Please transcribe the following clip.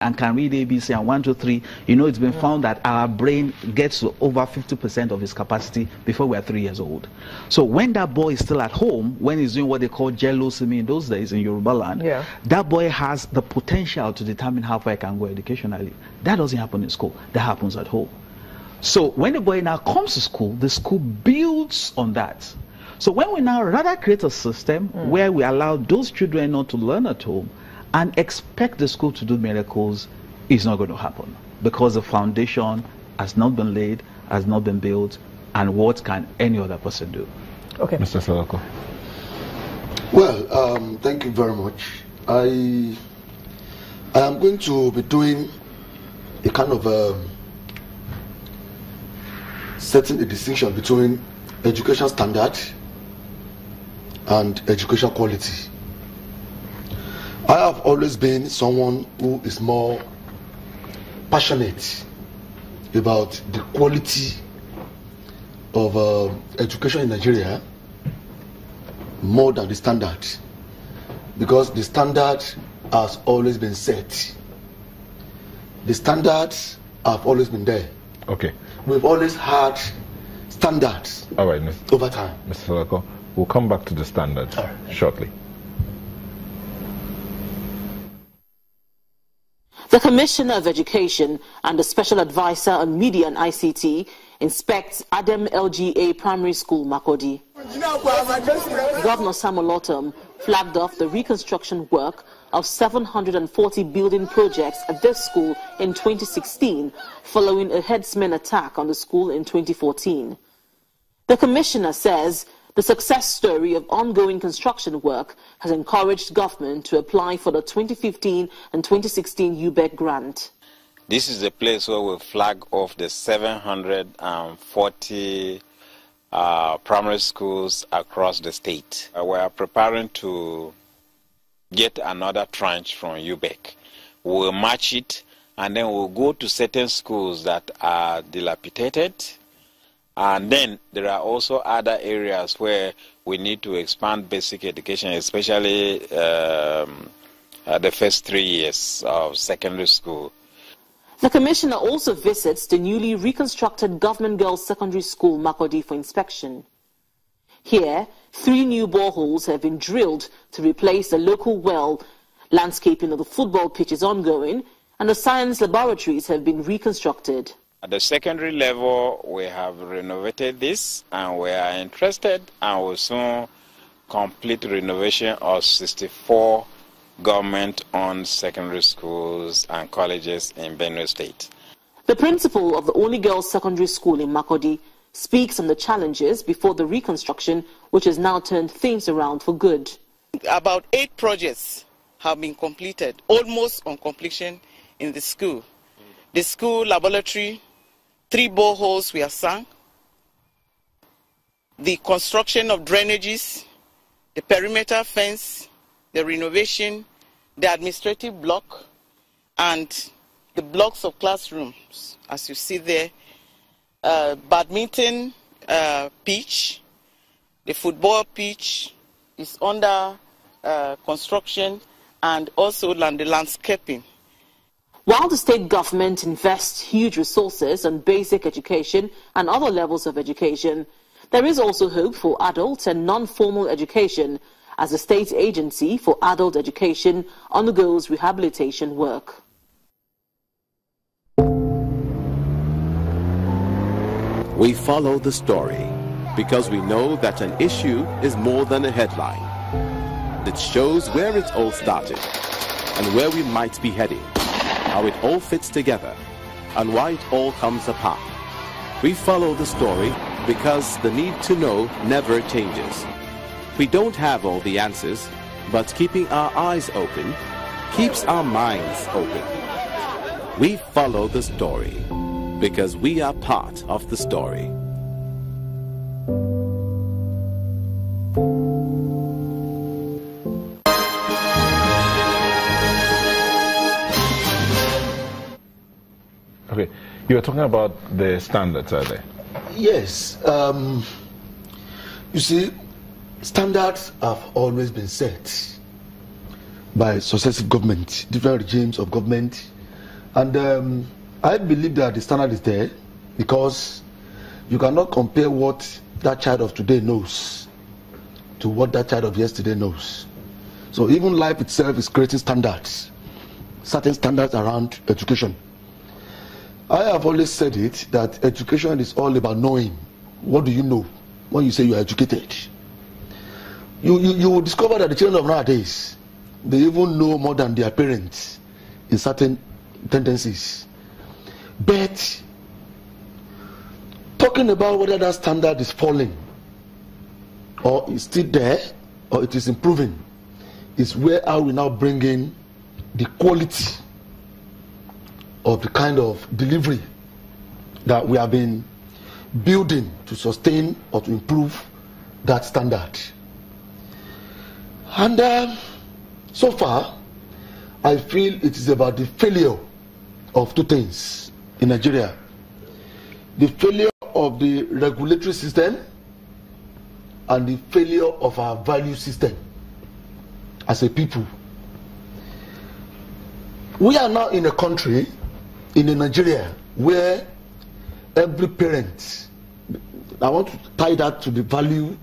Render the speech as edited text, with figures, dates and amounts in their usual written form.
and can read ABC and 1, 2, 3, you know, it's been found that our brain gets to over 50% of its capacity before we are 3 years old. So when that boy is still at home, when he's doing what they call jello-simi in those days in Yoruba land, that boy has the potential to determine how far he can go educationally. That doesn't happen in school. That happens at home. So when the boy now comes to school, the school builds on that. So when we now rather create a system where we allow those children not to learn at home and expect the school to do miracles, it's not going to happen, because the foundation has not been laid, has not been built, and what can any other person do? Okay. Mr. Salako. Well, thank you very much. I am going to be doing a kind of setting a distinction between education standard and education quality. I have always been someone who is more passionate about the quality of education in Nigeria more than the standard, because the standard has always been set. The standards have always been there. Okay. We've always had standards. All right, over time. Mr. Salako, we'll come back to the standards shortly. The Commissioner of Education and the Special Advisor on Media and ICT inspects Adam LGA Primary School, Makurdi. Governor Samuel Ortom flagged off the reconstruction work of 740 building projects at this school in 2016, following a headsman attack on the school in 2014. The Commissioner says the success story of ongoing construction work has encouraged government to apply for the 2015 and 2016 UBEC grant. This is the place where we flag off the 740 primary schools across the state. We are preparing to get another tranche from UBEC. We'll match it, and then we'll go to certain schools that are dilapidated. And then there are also other areas where we need to expand basic education, especially the first 3 years of secondary school. The Commissioner also visits the newly reconstructed Government Girls Secondary School, Makurdi, for inspection. Here, 3 new boreholes have been drilled to replace the local well. Landscaping of the football pitch is ongoing, and the science laboratories have been reconstructed. At the secondary level, we have renovated this, and we are interested and will soon complete renovation of 64 government-owned secondary schools and colleges in Benue State. The principal of the only girls' secondary school in Makurdi speaks on the challenges before the reconstruction, which has now turned things around for good. About 8 projects have been completed, almost on completion in the school. The school laboratory, 3 boreholes were sunk, the construction of drainages, the perimeter fence, the renovation, the administrative block, and the blocks of classrooms, as you see there, badminton pitch, the football pitch is under construction, and also the landscaping. While the state government invests huge resources on basic education and other levels of education, there is also hope for adult and non-formal education, as the state agency for adult education undergoes rehabilitation work. We follow the story because we know that an issue is more than a headline. It shows where it all started and where we might be heading, how it all fits together, and why it all comes apart. We follow the story because the need to know never changes. We don't have all the answers, but keeping our eyes open keeps our minds open. We follow the story because we are part of the story. Okay, you were talking about the standards, are they? Yes. You see, standards have always been set by successive governments, different regimes of government And I believe that the standard is there, because you cannot compare what that child of today knows to what that child of yesterday knows. So even life itself is creating standards, certain standards around education. I have always said it, that education is all about knowing. What do you know when you say you are educated? You will discover that the children of nowadays, they even know more than their parents in certain tendencies. But talking about whether that standard is falling or is still there or it is improving is where I will now bring in the quality of the kind of delivery that we have been building to sustain or to improve that standard. And so far, I feel it is about the failure of two things in Nigeria. The failure of the regulatory system and the failure of our value system as a people. We are now in a country, in a Nigeria, where every parent, I want to tie that to the value